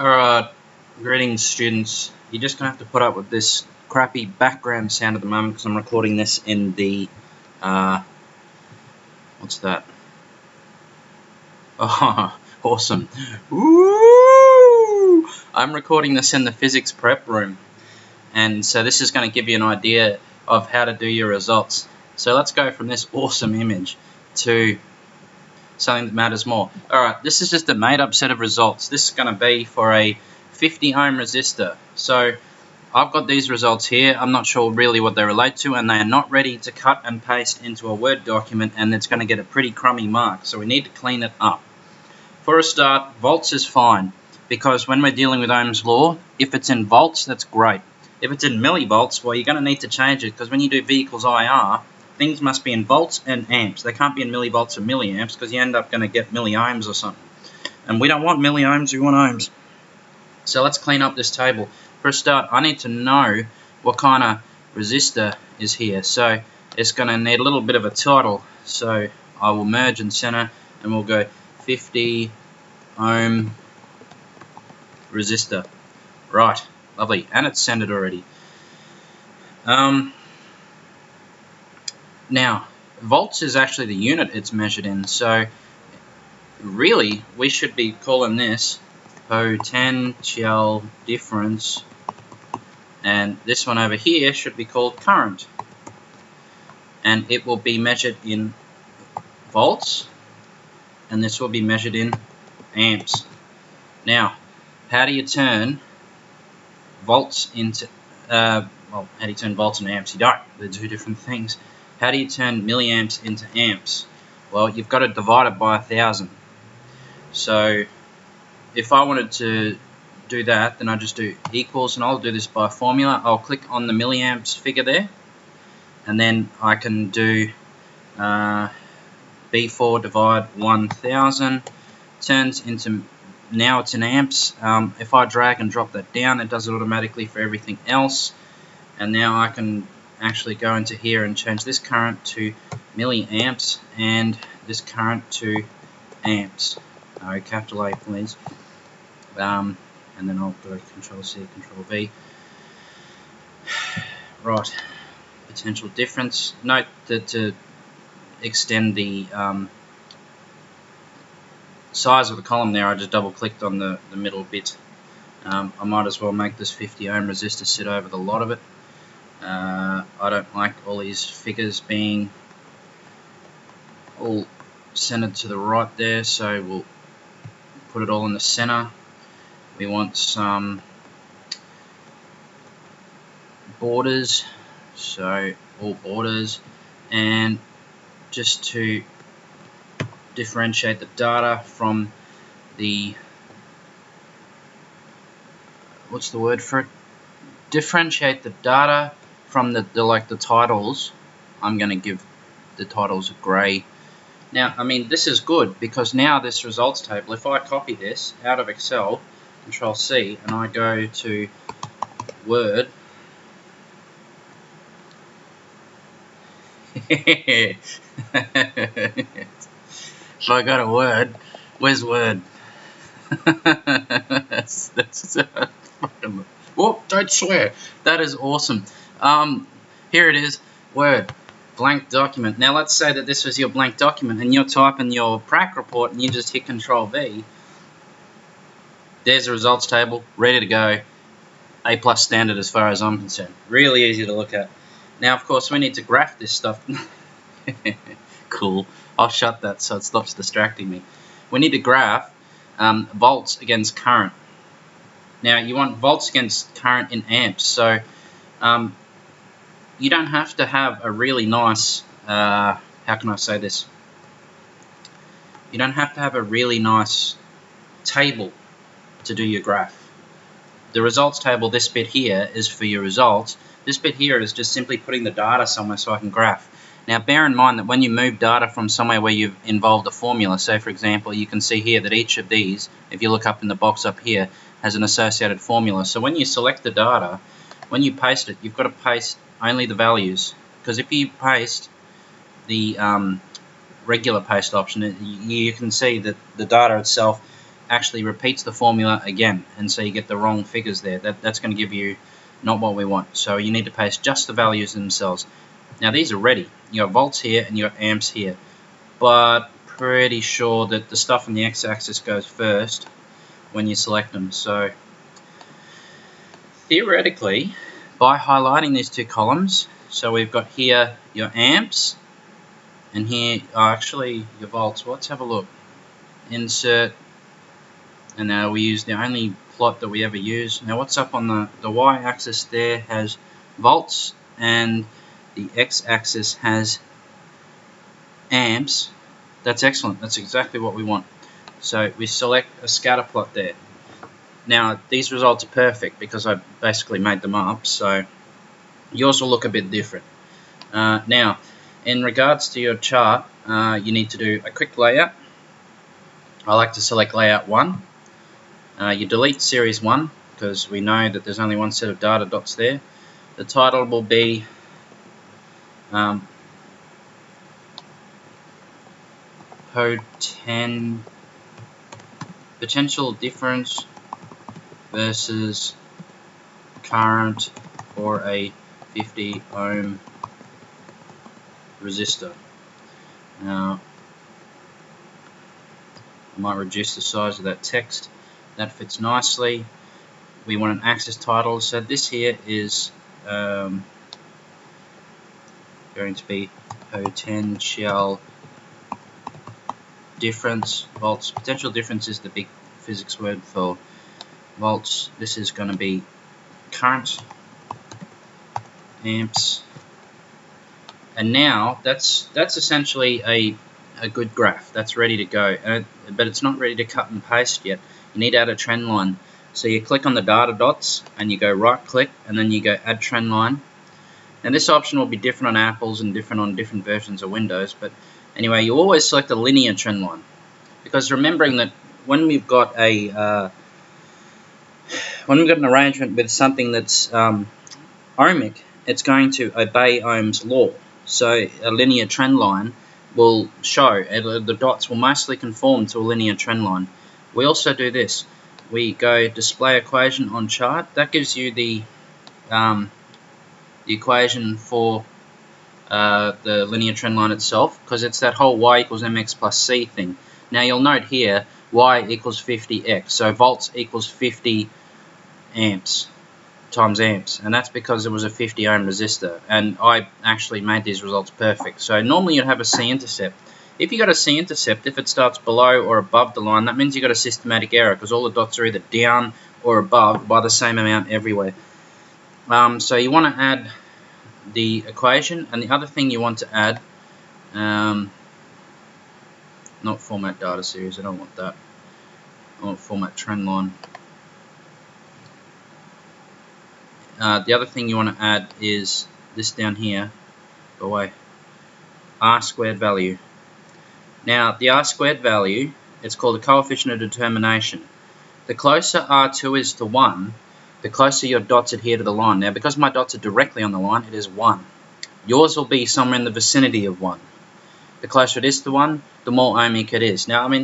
Alright, greetings students. You're just going to have to put up with this crappy background sound at the moment because I'm recording this in the, what's that? Oh, awesome. Woo! I'm recording this in the physics prep room, and so this is going to give you an idea of how to do your results. So let's go from this awesome image to something that matters more. Alright, this is just a made up set of results. This is going to be for a 50 ohm resistor. So I've got these results here. I'm not sure really what they relate to, and they are not ready to cut and paste into a Word document, and it's going to get a pretty crummy mark, so we need to clean it up. For a start, volts is fine, because when we're dealing with Ohm's law, if it's in volts, that's great. If it's in millivolts, well, you're going to need to change it, because when you do V equals IR, things must be in volts and amps. They can't be in millivolts or milliamps, because you end up going to get milliohms or something. And we don't want milliohms, we want ohms. So let's clean up this table. For a start, I need to know what kind of resistor is here. So it's going to need a little bit of a title. So I will merge and center, and we'll go 50 ohm resistor. Right, lovely, and it's centered already. Now, volts is actually the unit it's measured in, so really we should be calling this potential difference, and this one over here should be called current, and it will be measured in volts, and this will be measured in amps. Now, how do you turn volts into well, how do you turn volts into amps? You don't. They're two different things. How do you turn milliamps into amps? Well, you've got to divide it by 1,000. So if I wanted to do that, then I just do equals, and I'll do this by formula. I'll click on the milliamps figure there, and then I can do B4 divide 1,000 turns into, now it's in amps. If I drag and drop that down, it does it automatically for everything else. And now I can actually go into here and change this current to milliamps and this current to amps. Capital A, please. And then I'll go Control C, Control V. Right, potential difference. Note that to extend the size of the column there, I just double clicked on the middle bit. I might as well make this 50 ohm resistor sit over the lot of it. I don't like all these figures being all centered to the right there, so we'll put it all in the center. We want some borders, so all borders, and just to differentiate the data from the, what's the word for it? Differentiate the data from the titles. I'm going to give the titles a gray. Now, I mean, this is good because now this results table, if I copy this out of Excel, Control C, and I go to Word, if I go to Word, where's Word? that's whoop, don't swear. That is awesome. Here it is, Word, blank document. Now let's say that this was your blank document and you're typing your prac report and you just hit Control V. There's the results table, ready to go. A+ standard as far as I'm concerned. Really easy to look at. Now, of course, we need to graph this stuff. Cool. I'll shut that so it stops distracting me. We need to graph volts against current. Now, you want volts against current in amps. So, you don't have to have a really nice, how can I say this? You don't have to have a really nice table to do your graph. The results table, this bit here, is for your results. This bit here is just simply putting the data somewhere so I can graph. Now, bear in mind that when you move data from somewhere where you've involved a formula, so for example, you can see here that each of these, if you look up in the box up here, has an associated formula. So when you select the data, when you paste it, you've got to paste only the values, because if you paste the regular paste option, you can see that the data itself actually repeats the formula again, and so you get the wrong figures there. That's going to give you not what we want. So you need to paste just the values themselves. Now these are ready. You got volts here and you got amps here, but pretty sure that the stuff on the x-axis goes first when you select them. So theoretically, by highlighting these two columns, so we've got here your amps, and here actually your volts. Let's have a look. Insert, and now we use the only plot that we ever use. Now what's up on the y-axis there has volts, and the x-axis has amps. That's excellent. That's exactly what we want. So we select a scatter plot there. Now these results are perfect because I basically made them up, so yours will look a bit different. Now in regards to your chart, you need to do a quick layout. I like to select layout 1. You delete series 1 because we know that there's only one set of data dots there. The title will be potential difference versus current for a 50 ohm resistor. Now I might reduce the size of that text. That fits nicely. We want an axis title, so this here is going to be potential difference volts. Potential difference is the big physics word for volts. This is going to be current amps, and now that's essentially a good graph. That's ready to go, but it's not ready to cut and paste yet. You need to add a trend line. So you click on the data dots and you go right click and then you go add trend line. And this option will be different on Apples and different on different versions of Windows, but anyway, you always select a linear trend line, because remembering that when we've got an arrangement with something that's ohmic, it's going to obey Ohm's law. So a linear trend line will show, the dots will mostly conform to a linear trend line. We also do this. We go display equation on chart. That gives you the equation for the linear trend line itself, because it's that whole y equals mx plus c thing. Now you'll note here y equals 50x, so volts equals 50 amps times amps, and that's because it was a 50 ohm resistor, and I actually made these results perfect. So normally you'd have a c-intercept. If you got a c-intercept, if it starts below or above the line, that means you got a systematic error, because all the dots are either down or above by the same amount everywhere. So you want to add the equation, and the other thing you want to add, not format data series, I don't want that. I want format trend line. The other thing you want to add is this down here. Go away. R squared value. Now the R squared value, it's called the coefficient of determination. The closer R2 is to 1, the closer your dots adhere to the line. Now because my dots are directly on the line, it is 1. Yours will be somewhere in the vicinity of 1. The closer it is to 1, the more ohmic it is. Now I mean,